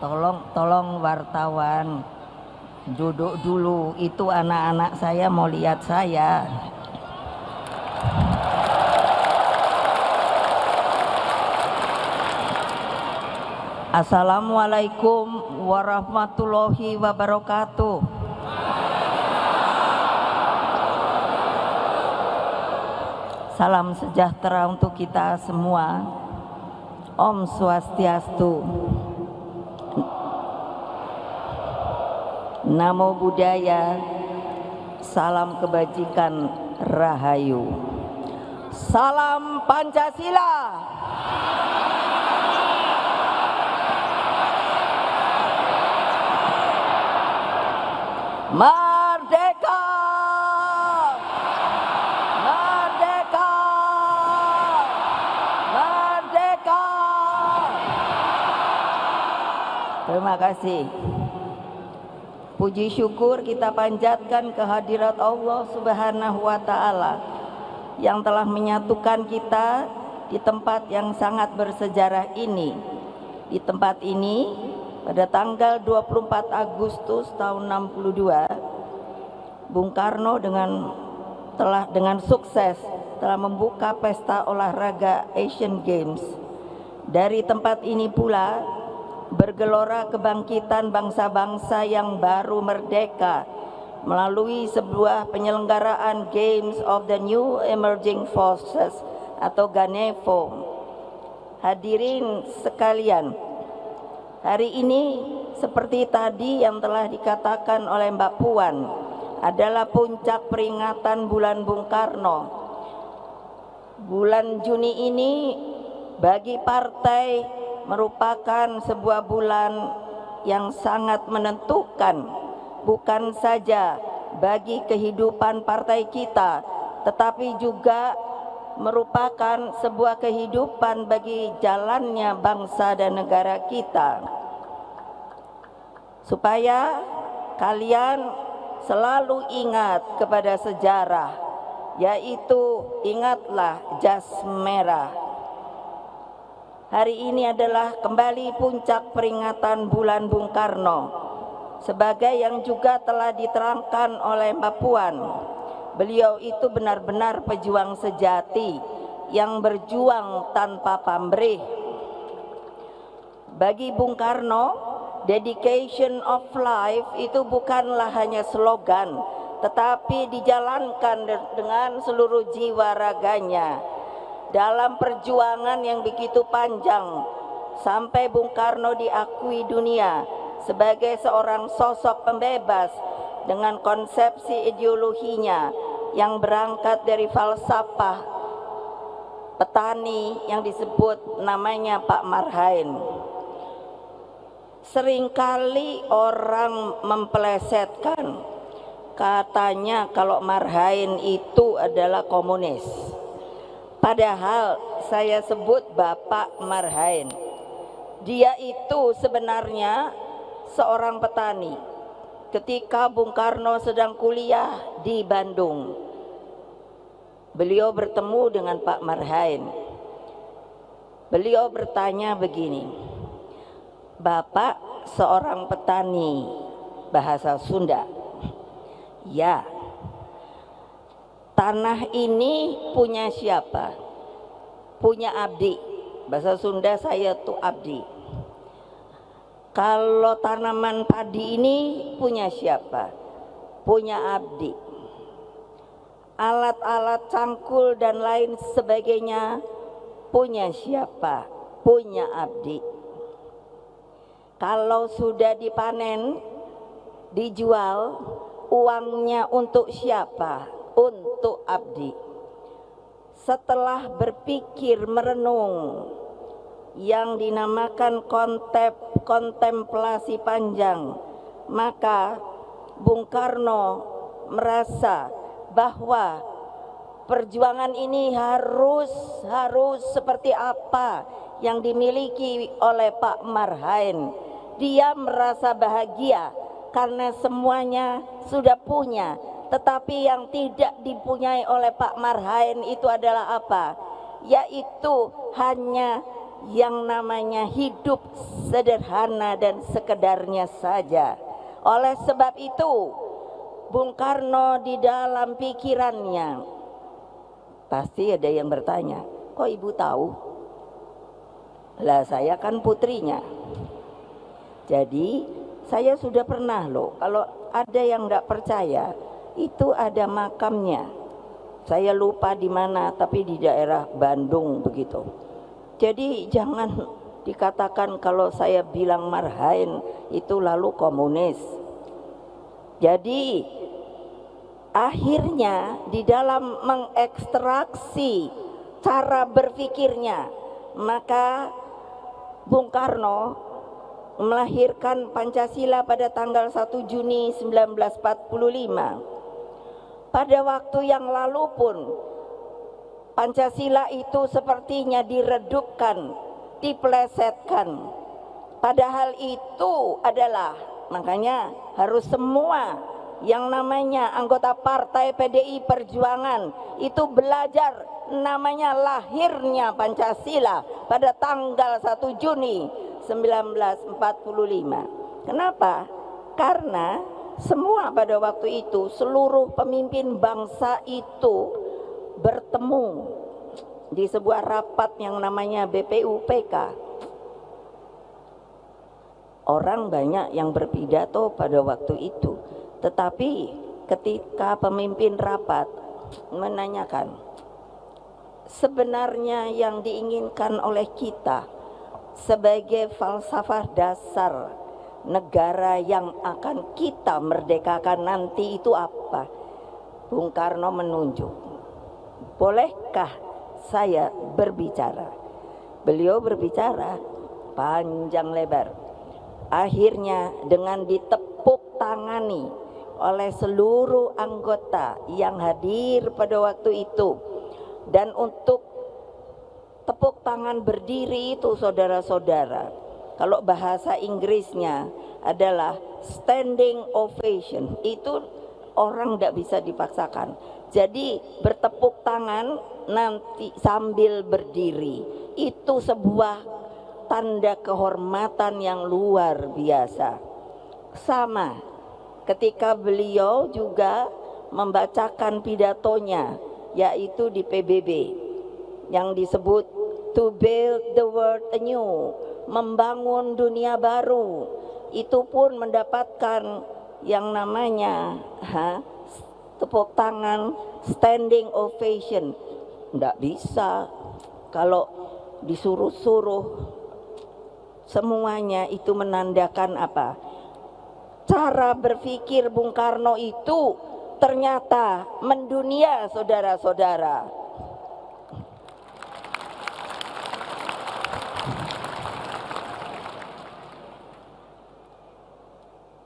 Tolong wartawan duduk dulu, itu anak-anak saya mau lihat saya. Assalamualaikum warahmatullahi wabarakatuh. Salam sejahtera untuk kita semua. Om Swastiastu. Namo Buddhaya. Salam kebajikan, Rahayu. Salam Pancasila. Merdeka! Merdeka! Merdeka! Terima kasih. Puji syukur kita panjatkan kehadirat Allah Subhanahu wa Ta'ala yang telah menyatukan kita di tempat yang sangat bersejarah ini. Di tempat ini pada tanggal 24 Agustus tahun 62, Bung Karno dengan sukses telah membuka pesta olahraga Asian Games. Dari tempat ini pula bergelora kebangkitan bangsa-bangsa yang baru merdeka melalui sebuah penyelenggaraan Games of the New Emerging Forces atau GANEFO. Hadirin sekalian, hari ini seperti tadi yang telah dikatakan oleh Mbak Puan adalah puncak peringatan bulan Bung Karno. Bulan Juni ini bagi partai merupakan sebuah bulan yang sangat menentukan, bukan saja bagi kehidupan partai kita, tetapi juga merupakan sebuah kehidupan bagi jalannya bangsa dan negara kita. Supaya kalian selalu ingat kepada sejarah, yaitu ingatlah jas merah. Hari ini adalah kembali puncak peringatan bulan Bung Karno, sebagai yang juga telah diterangkan oleh Mbak Puan. Beliau itu benar-benar pejuang sejati yang berjuang tanpa pamrih. Bagi Bung Karno, dedication of life itu bukanlah hanya slogan, tetapi dijalankan dengan seluruh jiwa raganya. Dalam perjuangan yang begitu panjang, sampai Bung Karno diakui dunia sebagai seorang sosok pembebas dengan konsepsi ideologinya yang berangkat dari falsafah petani yang disebut namanya Pak Marhain. Seringkali orang mempelesetkan, katanya kalau Marhain itu adalah komunis. Padahal saya sebut Bapak Marhain. Dia itu sebenarnya seorang petani. Ketika Bung Karno sedang kuliah di Bandung, beliau bertemu dengan Pak Marhain. Beliau bertanya begini, Bapak seorang petani bahasa Sunda? Ya. Tanah ini punya siapa? Punya abdi. Bahasa Sunda saya tuh abdi. Kalau tanaman padi ini punya siapa? Punya abdi. Alat-alat cangkul dan lain sebagainya punya siapa? Punya abdi. Kalau sudah dipanen, dijual, uangnya untuk siapa? Untuk abdi. Setelah berpikir merenung yang dinamakan kontemplasi panjang, maka Bung Karno merasa bahwa perjuangan ini harus seperti apa yang dimiliki oleh Pak Marhain. Dia merasa bahagia karena semuanya sudah punya. Tetapi yang tidak dipunyai oleh Pak Marhain itu adalah apa? Yaitu hanya yang namanya hidup sederhana dan sekedarnya saja. Oleh sebab itu, Bung Karno di dalam pikirannya, pasti ada yang bertanya, kok ibu tahu? Lah saya kan putrinya. Jadi saya sudah pernah loh, kalau ada yang nggak percaya, itu ada makamnya. Saya lupa di mana, tapi di daerah Bandung begitu. Jadi jangan dikatakan kalau saya bilang Marhain itu lalu komunis. Jadi akhirnya di dalam mengekstraksi cara berpikirnya, maka Bung Karno melahirkan Pancasila pada tanggal 1 Juni 1945. Pada waktu yang lalu pun Pancasila itu sepertinya diredupkan, diplesetkan. Padahal itu adalah, makanya harus semua yang namanya anggota partai PDI Perjuangan itu belajar namanya lahirnya Pancasila pada tanggal 1 Juni 1945. Kenapa? Karena semua pada waktu itu seluruh pemimpin bangsa itu bertemu di sebuah rapat yang namanya BPUPK. Orang banyak yang berpidato pada waktu itu, tetapi ketika pemimpin rapat menanyakan, sebenarnya yang diinginkan oleh kita sebagai falsafah dasar negara yang akan kita merdekakan nanti itu apa? Bung Karno menunjuk, bolehkah saya berbicara? Beliau berbicara panjang lebar. Akhirnya dengan ditepuk tangani oleh seluruh anggota yang hadir pada waktu itu. Dan untuk tepuk tangan berdiri itu saudara-saudara, kalau bahasa Inggrisnya adalah standing ovation, itu orang tidak bisa dipaksakan. Jadi bertepuk tangan nanti sambil berdiri itu sebuah tanda kehormatan yang luar biasa. Sama ketika beliau juga membacakan pidatonya, yaitu di PBB yang disebut to build the world anew, membangun dunia baru. Itu pun mendapatkan yang namanya tepuk tangan standing ovation. Nggak bisa kalau disuruh-suruh. Semuanya itu menandakan apa? Cara berpikir Bung Karno itu ternyata mendunia, saudara-saudara.